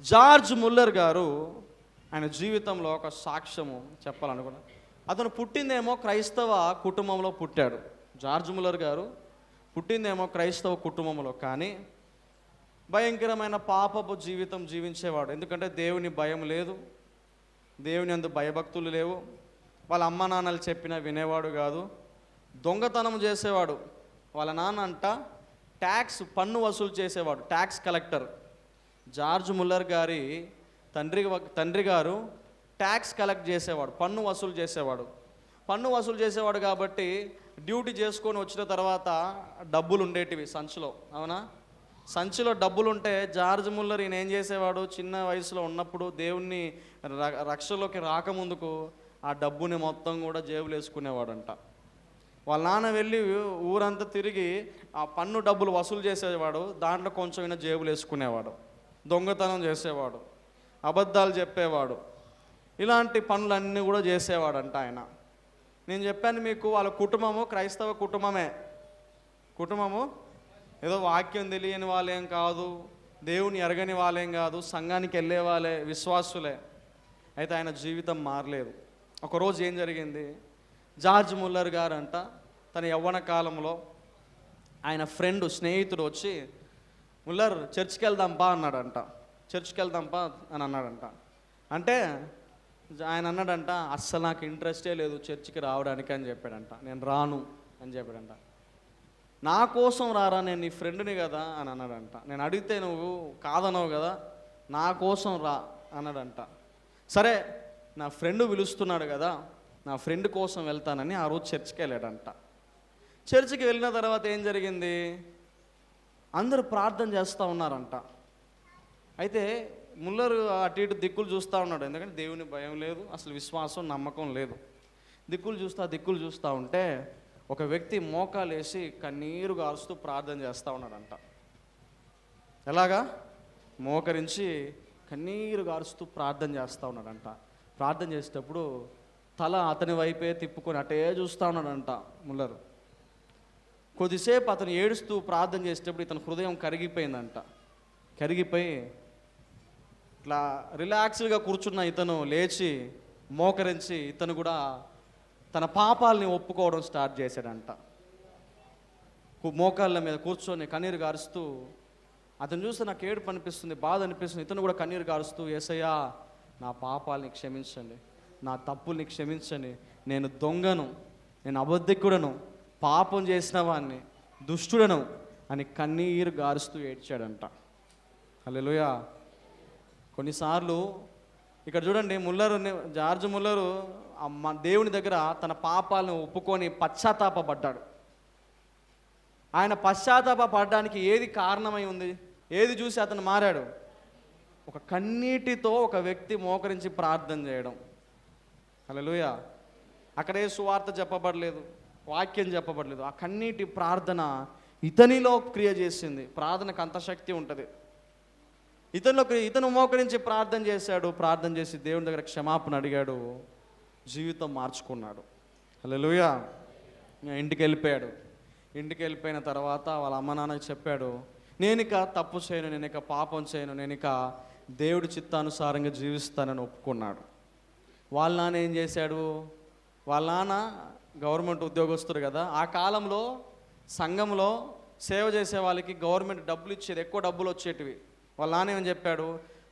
George Muller గారు ఆయన జీవితంలో ఒక సాక్ష్యము చెప్పాలనుకున్నా. అతను పుట్టిందేమో క్రైస్తవ కుటుంబంలో పుట్టాడు. జార్జ్ ముల్లర్ గారు పుట్టిందేమో క్రైస్తవ కుటుంబంలో, కానీ భయంకరమైన పాపపు జీవితం జీవించేవాడు. ఎందుకంటే దేవుని భయం లేదు, దేవుని అందు భయభక్తులు లేవు. వాళ్ళ అమ్మ నాన్నలు చెప్పినా వినేవాడు కాదు. దొంగతనం చేసేవాడు. వాళ్ళ నాన్న అంట పన్ను వసూలు చేసేవాడు, ట్యాక్స్ కలెక్టర్. జార్జ్ ముల్లర్ గారి తండ్రి గారు ట్యాక్స్ కలెక్ట్ చేసేవాడు, పన్ను వసూలు చేసేవాడు. పన్ను వసూలు చేసేవాడు కాబట్టి డ్యూటీ చేసుకొని వచ్చిన తర్వాత డబ్బులు ఉండేటివి సంచిలో, అవునా? సంచిలో డబ్బులు ఉంటే జార్జ్ ముల్లర్ ఈయన ఏం చేసేవాడు, చిన్న వయసులో ఉన్నప్పుడు దేవుణ్ణి రక్షలోకి రాకముందుకు ఆ డబ్బుని మొత్తం కూడా జేబులు వేసుకునేవాడంట. వాళ్ళ నాన్న వెళ్ళి ఊరంతా తిరిగి ఆ పన్ను డబ్బులు వసూలు చేసేవాడు, దాంట్లో కొంచెం ఈయన జేబులు వేసుకునేవాడు. దొంగతనం చేసేవాడు, అబద్ధాలు చెప్పేవాడు, ఇలాంటి పనులన్నీ కూడా చేసేవాడంట ఆయన. నేను చెప్పాను మీకు, వాళ్ళ కుటుంబము క్రైస్తవ కుటుంబము ఏదో వాక్యం తెలియని వాళ్ళేం కాదు, దేవుని ఎరగని వాళ్ళేం కాదు, సంఘానికి వెళ్ళే వాళ్ళే, విశ్వాసులే. అయితే ఆయన జీవితం మారలేదు. ఒకరోజు ఏం జరిగింది, జార్జ్ ముల్లర్ గారు అంట తన యవ్వన కాలంలో ఆయన స్నేహితుడు వచ్చి, ముల్లర్ చర్చ్కి వెళ్దాంపా అన్నాడంట. చర్చ్కి వెళ్దాంపా అని అన్నాడంట. అంటే ఆయన అన్నాడంట, అస్సలు నాకు ఇంట్రెస్టే లేదు చర్చికి రావడానికి అని చెప్పాడంట. నేను రాను అని చెప్పాడంట. నా కోసం రారా, నేను నీ ఫ్రెండ్ని కదా అని అన్నాడంట. నేను అడిగితే నువ్వు కాదనవు కదా, నా కోసం రా అన్నాడంట. సరే నా ఫ్రెండ్ పిలుస్తున్నాడు కదా, నా ఫ్రెండ్ కోసం వెళ్తానని ఆ రోజు చర్చికి వెళ్ళాడంట. చర్చికి వెళ్ళిన తర్వాత ఏం జరిగింది, అందరూ ప్రార్థన చేస్తూ ఉన్నారంట. అయితే ముల్లర్ అటు ఇటు దిక్కులు చూస్తూ ఉన్నాడు. ఎందుకంటే దేవుని భయం లేదు, అసలు విశ్వాసం నమ్మకం లేదు. దిక్కులు చూస్తూ ఉంటే ఒక వ్యక్తి మోకాలు వేసి కన్నీరు గారుస్తూ ప్రార్థన చేస్తూ ఉన్నాడంట. ఎలాగా? మోకరించి కన్నీరు గారుస్తూ ప్రార్థన చేస్తూ ఉన్నాడంట. ప్రార్థన చేసేటప్పుడు తల అతని వైపే తిప్పుకొని అటే చూస్తూ ఉన్నాడంట ముల్లర్. కొద్దిసేపు అతను ఏడుస్తూ ప్రార్థన చేసేటప్పుడు ఇతని హృదయం కరిగిపోయిందంట. కరిగిపోయి ఇట్లా రిలాక్స్గా కూర్చున్న ఇతను లేచి మోకరించి ఇతను కూడా తన పాపాలని ఒప్పుకోవడం స్టార్ట్ చేశాడంట. మోకాళ్ళ మీద కూర్చొని కన్నీరు గారుస్తూ, అతను చూస్తే నాకు ఏడుపు అనిపిస్తుంది, బాధ అనిపిస్తుంది. ఇతను కూడా కన్నీరు గారుస్తూ, యేసయ్యా నా పాపాలని క్షమించండి, నా తప్పుల్ని క్షమించండి, నేను దొంగను, నేను అబద్ధికుడను, పాపం చేసిన వాడిని, దుష్టుడను అని కన్నీరు గారుస్తూ ఏడ్చాడంట. హల్లెలూయా. కొన్నిసార్లు ఇక్కడ చూడండి, జార్జ్ ముల్లరు దేవుని దగ్గర తన పాపాలను ఒప్పుకొని పశ్చాత్తాపడ్డాడు. ఆయన పశ్చాత్తాపడడానికి ఏది కారణమై ఉంది, ఏది చూసి అతను మారాడు? ఒక కన్నీటితో ఒక వ్యక్తి మోకరించి ప్రార్థన చేయడం. హల్లెలూయా. అక్కడే సువార్త చెప్పబడలేదు, వాక్యం చెప్పబడలేదు. ఆ కన్నీటి ప్రార్థన ఇతనిలో క్రియ చేసింది. ప్రార్థనకు అంత శక్తి ఉంటుంది. ఇతను మోకరించి ప్రార్థన చేశాడు. ప్రార్థన చేసి దేవుని దగ్గర క్షమాపణ అడిగాడు, జీవితం మార్చుకున్నాడు. హల్లెలూయా. ఇంటికి వెళ్ళిపోయాడు. ఇంటికి వెళ్ళిపోయిన తర్వాత వాళ్ళ అమ్మ నాన్నకి చెప్పాడు, నేను ఇక తప్పు చేయను, నేను ఇక పాపం చేయను, నేను ఇక దేవుడి చిత్తానుసారంగా జీవిస్తానని ఒప్పుకున్నాడు. వాళ్ళ నాన్న ఏం చేశాడు, వాళ్ళ నాన్న గవర్నమెంట్ ఉద్యోగస్తుడు కదా. ఆ కాలంలో సంఘంలో సేవ చేసే వాళ్ళకి గవర్నమెంట్ డబ్బులు ఇచ్చేది, ఎక్కువ డబ్బులు వచ్చేటివి. వాళ్ళ నాన్న ఏమని చెప్పాడు,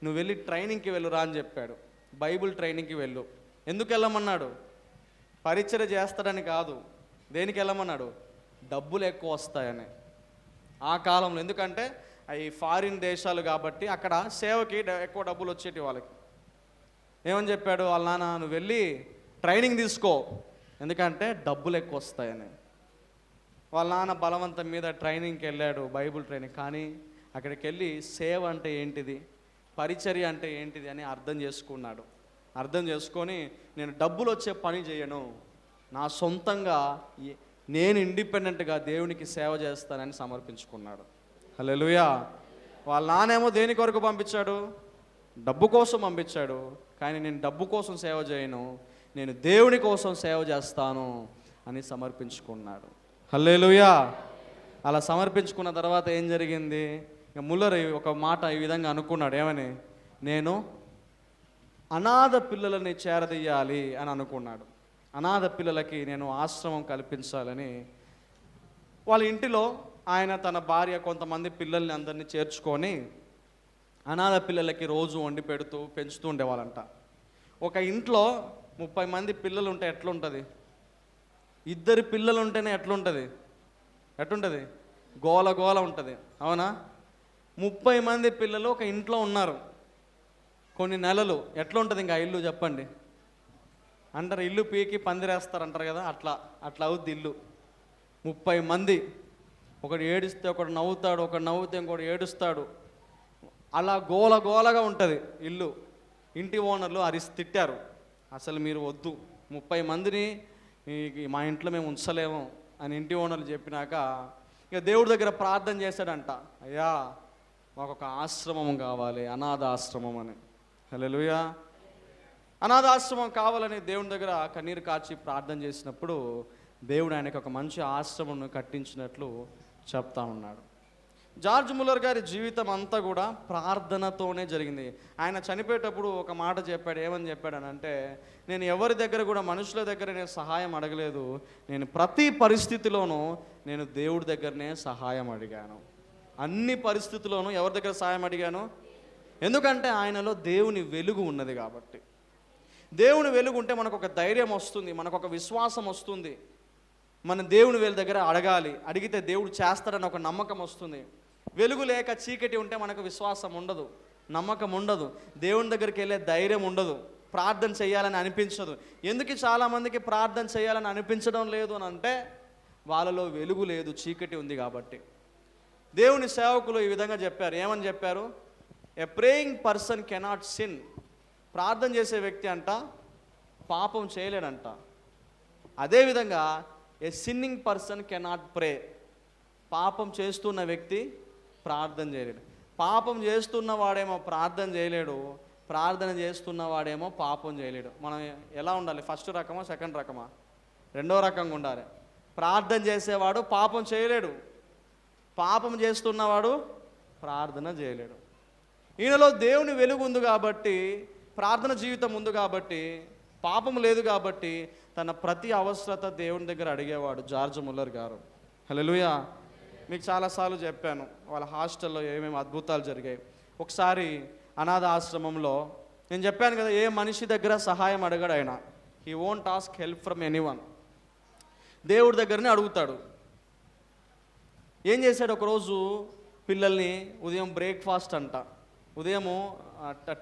నువ్వు వెళ్ళి ట్రైనింగ్కి వెళ్ళురా అని చెప్పాడు. బైబుల్ ట్రైనింగ్కి వెళ్ళు. ఎందుకు వెళ్ళమన్నాడు? పరిచర్య చేస్తాడని కాదు. దేనికి వెళ్ళమన్నాడు? డబ్బులు ఎక్కువ వస్తాయని. ఆ కాలంలో ఎందుకంటే అవి ఫారిన్ దేశాలు కాబట్టి అక్కడ సేవకి ఎక్కువ డబ్బులు వచ్చేటి వాళ్ళకి. ఏమని చెప్పాడు వాళ్ళ నాన్న, నువ్వు వెళ్ళి ట్రైనింగ్ తీసుకో, ఎందుకంటే డబ్బులు ఎక్కువ వస్తాయని. వాళ్ళ నాన్న బలవంతం మీద ట్రైనింగ్కి వెళ్ళాడు, బైబుల్ ట్రైనింగ్. కానీ అక్కడికి వెళ్ళి సేవ అంటే ఏంటిది, పరిచర్య అంటే ఏంటిది అని అర్థం చేసుకున్నాడు. అర్థం చేసుకొని నేను డబ్బులు వచ్చే పని చేయను, నా సొంతంగా నేను ఇండిపెండెంట్గా దేవునికి సేవ చేస్తానని సమర్పించుకున్నాడు. హల్లెలూయా. వాళ్ళ నానేమో దేని కొరకు పంపించాడు? డబ్బు కోసం పంపించాడు. కానీ నేను డబ్బు కోసం సేవ చేయను, నేను దేవుని కోసం సేవ చేస్తాను అని సమర్పించుకున్నాడు. హల్లెలూయా. అలా సమర్పించుకున్న తర్వాత ఏం జరిగింది, ఇక ముల్లర్ ఒక మాట ఈ విధంగా అనుకున్నాడు, ఏమని, నేను అనాథ పిల్లలని చేరదీయాలి అని అనుకున్నాడు. అనాథ పిల్లలకి నేను ఆశ్రమం కల్పించాలని వాళ్ళ ఇంటిలో ఆయన తన భార్య కొంతమంది పిల్లల్ని అందరినీ చేర్చుకొని అనాథ పిల్లలకి రోజు వండి పెడుతూ పెంచుతూ ఉండేవాళ్ళంట. ఒక ఇంట్లో 30 మంది పిల్లలు ఉంటే ఎట్లుంటుంది? 2 పిల్లలు ఉంటేనే ఎట్లుంటుంది? గోల గోల ఉంటుంది, అవునా? 30 మంది పిల్లలు ఒక ఇంట్లో ఉన్నారు కొన్ని నెలలు, ఎట్లుంటుంది ఇంకా ఇల్లు చెప్పండి? అంటారు ఇల్లు పీకి పందిరేస్తారు అంటారు కదా, అట్లా అవుద్ది ఇల్లు. 30 మంది, ఒకడు ఏడిస్తే ఒకడు నవ్వుతాడు, ఒకడు నవ్వుతే ఇంకోటి ఏడుస్తాడు, అలా గోల గోలగా ఉంటుంది ఇల్లు. ఇంటి ఓనర్లు తిట్టారు, అసలు మీరు వద్దు, 30 మందిని మా ఇంట్లో మేము ఉంచలేము అని ఇంటి ఓనర్లు చెప్పినాక ఇక దేవుడి దగ్గర ప్రార్థన చేశాడంట, అయ్యా మాకు ఒక ఆశ్రమం కావాలి, అనాథ ఆశ్రమం అని. హల్లెలూయా. అనాథాశ్రమం కావాలని దేవుని దగ్గర కన్నీరు కార్చి ప్రార్థన చేసినప్పుడు దేవుడు ఆయనకు ఒక మంచి ఆశ్రమం కట్టించినట్లు చెప్తా ఉన్నాడు. జార్జ్ ముల్లర్ గారి జీవితం అంతా కూడా ప్రార్థనతోనే జరిగింది. ఆయన చనిపోయేటప్పుడు ఒక మాట చెప్పాడు, ఏమని చెప్పాడనంటే, నేను ఎవరి దగ్గర కూడా మనుషుల దగ్గర నేను సహాయం అడగలేదు, నేను ప్రతి పరిస్థితిలోనూ నేను దేవుడి దగ్గరనే సహాయం అడిగాను. అన్ని పరిస్థితుల్లోనూ ఎవరి దగ్గర సహాయం అడిగాను? ఎందుకంటే ఆయనలో దేవుని వెలుగు ఉన్నది కాబట్టి. దేవుని వెలుగు ఉంటే మనకు ఒక ధైర్యం వస్తుంది, మనకు ఒక విశ్వాసం వస్తుంది. మనం దేవుని వెలుగు దగ్గర అడగాలి, అడిగితే దేవుడు చేస్తాడని ఒక నమ్మకం వస్తుంది. వెలుగు లేక చీకటి ఉంటే మనకు విశ్వాసం ఉండదు, నమ్మకం ఉండదు, దేవుని దగ్గరికి వెళ్ళే ధైర్యం ఉండదు, ప్రార్థన చేయాలని అనిపించదు. ఎందుకు చాలామందికి ప్రార్థన చేయాలని అనిపించడం లేదు అని అంటే వాళ్ళలో వెలుగు లేదు, చీకటి ఉంది కాబట్టి. దేవుని సేవకులు ఈ విధంగా చెప్పారు, ఏమని చెప్పారు? ఏ ప్రేయింగ్ పర్సన్ కెనాట్ సిన్. ప్రార్థన చేసే వ్యక్తి అంట పాపం చేయలేడంట. అదేవిధంగా ఏ సిన్నింగ్ పర్సన్ కెనాట్ ప్రే. పాపం చేస్తున్న వ్యక్తి ప్రార్థన చేయలేడు. పాపం చేస్తున్న వాడేమో ప్రార్థన చేయలేడు, ప్రార్థన చేస్తున్న వాడేమో పాపం చేయలేడు. మనం ఎలా ఉండాలి? ఫస్ట్ రకమా, సెకండ్ రకమా? రెండో రకంగా ఉండాలి. ప్రార్థన చేసేవాడు పాపం చేయలేడు, పాపం చేస్తున్నవాడు ప్రార్థన చేయలేడు. ఈయనలో దేవుని వెలుగు ఉంది కాబట్టి, ప్రార్థన జీవితం ఉంది కాబట్టి, పాపం లేదు కాబట్టి తన ప్రతి అవసరత దేవుని దగ్గర అడిగేవాడు జార్జ్ ముల్లర్ గారు. హల్లెలూయా. మీకు చాలాసార్లు చెప్పాను వాళ్ళ హాస్టల్లో ఏమేమి అద్భుతాలు జరిగాయి. ఒకసారి అనాథ ఆశ్రమంలో నేను చెప్పాను కదా, ఏ మనిషి దగ్గర సహాయం అడగడు ఆయన. He won't ask help from anyone. దేవుడి దగ్గరనే అడుగుతాడు. ఏం చేశాడు? ఒకరోజు పిల్లల్ని ఉదయం బ్రేక్ఫాస్ట్ అంట, ఉదయము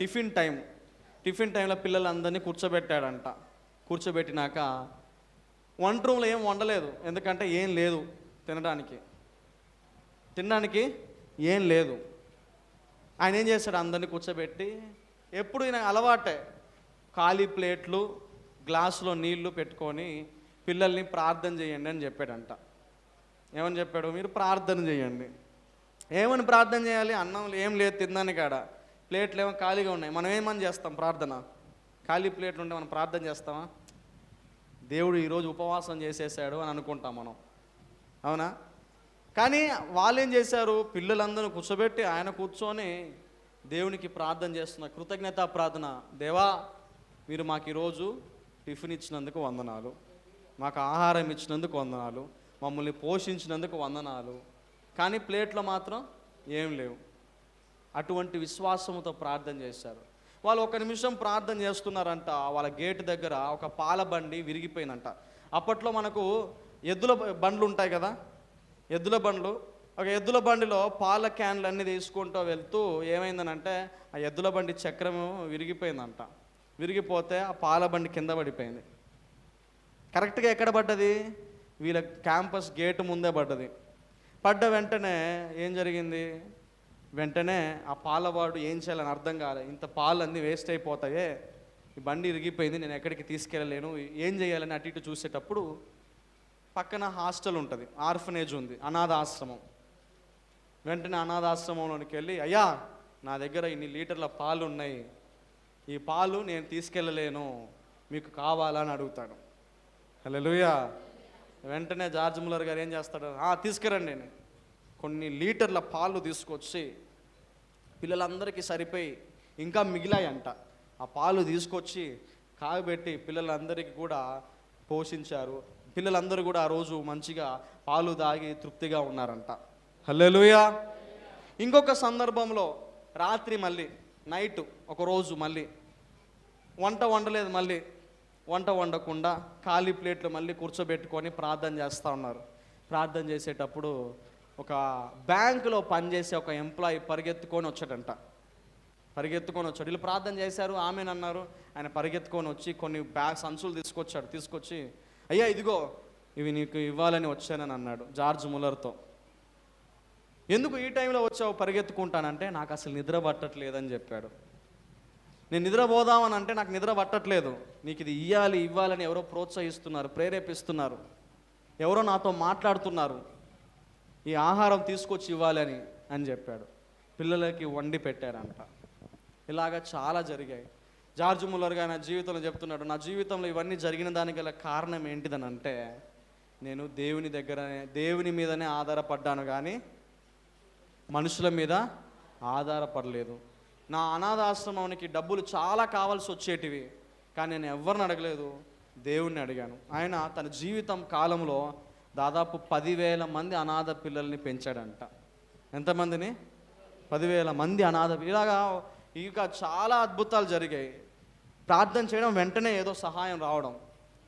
టిఫిన్ టైంలో పిల్లలందరినీ కూర్చోబెట్టాడంట. కూర్చోబెట్టినాక వంట రూమ్లో ఏం వండలేదు, ఎందుకంటే ఏం లేదు తినడానికి ఏం లేదు. ఆయన ఏం చేశాడు? అందరినీ కూర్చోబెట్టి, ఎప్పుడు ఈయన అలవాటే, ఖాళీ ప్లేట్లు గ్లాసులో నీళ్లు పెట్టుకొని పిల్లల్ని ప్రార్థన చేయండి అని చెప్పాడంట. ఏమని చెప్పాడు? మీరు ప్రార్థన చేయండి. ఏమని ప్రార్థన చేయాలి? అన్నం ఏం లేదు తినడానికి, కాడ ప్లేట్లు ఏమో ఖాళీగా ఉన్నాయి. మనం ఏమని చేస్తాం ప్రార్థన? ఖాళీ ప్లేట్లు ఉంటే మనం ప్రార్థన చేస్తామా? దేవుడు ఈరోజు ఉపవాసం చేసేసాడు అని అనుకుంటాం మనం, అవునా? కానీ వాళ్ళు ఏం చేశారు? పిల్లలందరూ కూర్చోబెట్టి ఆయన కూర్చొని దేవునికి ప్రార్థన చేస్తున్నారు, కృతజ్ఞతా ప్రార్థన. దేవా, మీరు మాకు ఈరోజు టిఫిన్ ఇచ్చినందుకు వందనాలు, మాకు ఆహారం ఇచ్చినందుకు వందనాలు, మమ్మల్ని పోషించినందుకు వందనాలు. కానీ ప్లేట్లో మాత్రం ఏం లేవు. అటువంటి విశ్వాసంతో ప్రార్థన చేశారు. వాళ్ళు 1 నిమిషం ప్రార్థన చేస్తున్నారంట. వాళ్ళ గేటు దగ్గర ఒక పాల బండి విరిగిపోయిందంట. అప్పట్లో మనకు ఎద్దుల బండ్లు ఉంటాయి కదా, ఎద్దుల బండ్లు. ఒక ఎద్దుల బండిలో పాల క్యాన్లు అన్నీ తీసుకుంటూ వెళ్తూ ఏమైందనంటే ఆ ఎద్దుల బండి చక్రము విరిగిపోయిందంట. విరిగిపోతే ఆ పాల బండి కింద పడిపోయింది. కరెక్ట్గా ఎక్కడ పడ్డది? వీళ్ళ క్యాంపస్ గేటు ముందే పడ్డది. పడ్డ వెంటనే ఏం జరిగింది? వెంటనే ఆ పాలవాడు ఏం చేయాలని అర్థం కాలే, ఇంత పాలు అన్నీ వేస్ట్ అయిపోతాయే, ఈ బండి ఇరిగిపోయింది, నేను ఎక్కడికి తీసుకెళ్ళలేను, ఏం చేయాలని అటు ఇటు చూసేటప్పుడు పక్కన హాస్టల్ ఉంటుంది, ఆర్ఫనేజ్ ఉంది, అనాథ ఆశ్రమం. వెంటనే అనాథ ఆశ్రమంలోనికి వెళ్ళి, అయ్యా నా దగ్గర ఇన్ని లీటర్ల పాలు ఉన్నాయి, ఈ పాలు నేను తీసుకెళ్ళలేను, మీకు కావాలని అడుగుతాడు. హల్లెలూయా. వెంటనే జార్జ్ ముల్లర్ గారు ఏం చేస్తాడు? తీసుకురండి. కొన్ని లీటర్ల పాలు తీసుకొచ్చి పిల్లలందరికీ సరిపోయి ఇంకా మిగిలాయంట. ఆ పాలు తీసుకొచ్చి కాగబెట్టి పిల్లలందరికీ కూడా పోషించారు. పిల్లలందరూ కూడా ఆ రోజు మంచిగా పాలు తాగి తృప్తిగా ఉన్నారంట. హల్లెలూయా. ఇంకొక సందర్భంలో రాత్రి మళ్ళీ నైట్ ఒకరోజు మళ్ళీ వంట వండలేదు, మళ్ళీ వంట వండకుండా ఖాళీ ప్లేట్లు మళ్ళీ కూర్చోబెట్టుకొని ప్రార్థన చేస్తూ ఉన్నారు. ప్రార్థన చేసేటప్పుడు ఒక బ్యాంకులో పనిచేసే ఒక ఎంప్లాయీ పరిగెత్తుకొని వచ్చాడంట. వీళ్ళు ప్రార్థన చేశారు, ఆమెనన్నారు. ఆయన పరిగెత్తుకొని వచ్చి కొన్ని సంచులు తీసుకొచ్చి అయ్యా ఇదిగో ఇవి నీకు ఇవ్వాలని వచ్చానని అన్నాడు జార్జ్ ముల్లర్తో. ఎందుకు ఈ టైంలో వచ్చావు పరిగెత్తుకుంటానంటే, నాకు అసలు నిద్ర పట్టట్లేదని చెప్పాడు. నేను నిద్రపోదామని అంటే నాకు నిద్ర పట్టట్లేదు, నీకు ఇది ఇవ్వాలని ఎవరో ప్రోత్సహిస్తున్నారు, ప్రేరేపిస్తున్నారు, ఎవరో నాతో మాట్లాడుతున్నారు, ఈ ఆహారం తీసుకొచ్చి ఇవ్వాలని అని చెప్పాడు. పిల్లలకి వండి పెట్టారంట. ఇలాగ చాలా జరిగాయి. జార్జ్ ముల్లర్ గారు నా జీవితంలో చెప్తున్నాడు, నా జీవితంలో ఇవన్నీ జరిగిన దానికి గల కారణం ఏంటిదని అంటే, నేను దేవుని మీదనే ఆధారపడ్డాను కానీ మనుషుల మీద ఆధారపడలేదు. నా అనాథాశ్రమానికి డబ్బులు చాలా కావాల్సి వచ్చేటివి, కానీ నేను ఎవరిని అడగలేదు, దేవుణ్ణి అడిగాను. ఆయన తన జీవితం కాలంలో దాదాపు 10,000 మంది అనాథ పిల్లల్ని పెంచాడంట. ఎంతమందిని? 10,000 మంది అనాథ. ఇక చాలా అద్భుతాలు జరిగాయి. ప్రార్థన చేయడం వెంటనే ఏదో సహాయం రావడం.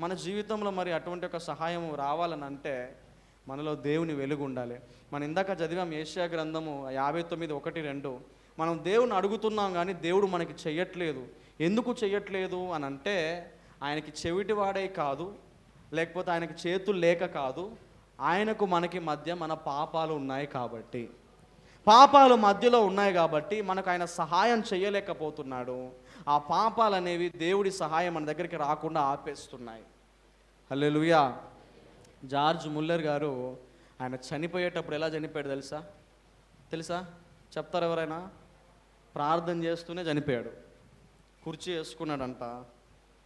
మన జీవితంలో మరి అటువంటి ఒక సహాయం రావాలని అంటే మనలో దేవుని వెలుగు ఉండాలి. మనం ఇందాక చదివాం యెషయా గ్రంథము 59:1-2. మనం దేవుని అడుగుతున్నాం కానీ దేవుడు మనకి చెయ్యట్లేదు. ఎందుకు చెయ్యట్లేదు అని అంటే, ఆయనకి చెవిటివాడే కాదు, లేకపోతే ఆయనకి చేతులు లేక కాదు, ఆయనకు మనకి మధ్య మన పాపాలు ఉన్నాయి కాబట్టి. పాపాలు మధ్యలో ఉన్నాయి కాబట్టి మనకు ఆయన సహాయం చేయలేకపోతున్నాడు. ఆ పాపాలు అనేవి దేవుడి సహాయం మన దగ్గరికి రాకుండా ఆపేస్తున్నాయి. హల్లెలూయా. జార్జ్ ముల్లర్ గారు ఆయన చనిపోయేటప్పుడు ఎలా చనిపోయాడు తెలుసా? చెప్తారు ఎవరైనా? ప్రార్థన చేస్తూనే చనిపోయాడు. కుర్చీ వేసుకున్నాడంట.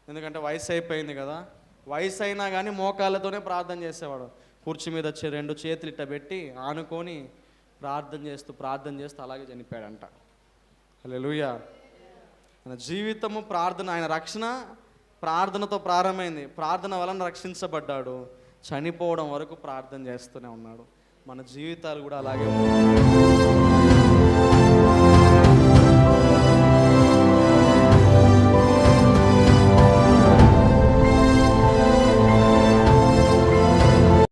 ఎందుకంటే వయసు అయిపోయింది కదా. వయసు అయినా కానీ మోకాళ్ళతోనే ప్రార్థన చేసేవాడు. కుర్చీ మీద 2 చేతులు ఇట్ట పెట్టి ఆనుకొని ప్రార్థన చేస్తూ అలాగే చనిపోయాడంట. హల్లెలూయా. ఆయన జీవితము ప్రార్థన, ఆయన రక్షణ ప్రార్థనతో ప్రారంభమైంది. ప్రార్థన వలన రక్షించబడ్డాడు. చనిపోవడం వరకు ప్రార్థన చేస్తూనే ఉన్నాడు. మన జీవితాలు కూడా అలాగే ఉన్నాయి.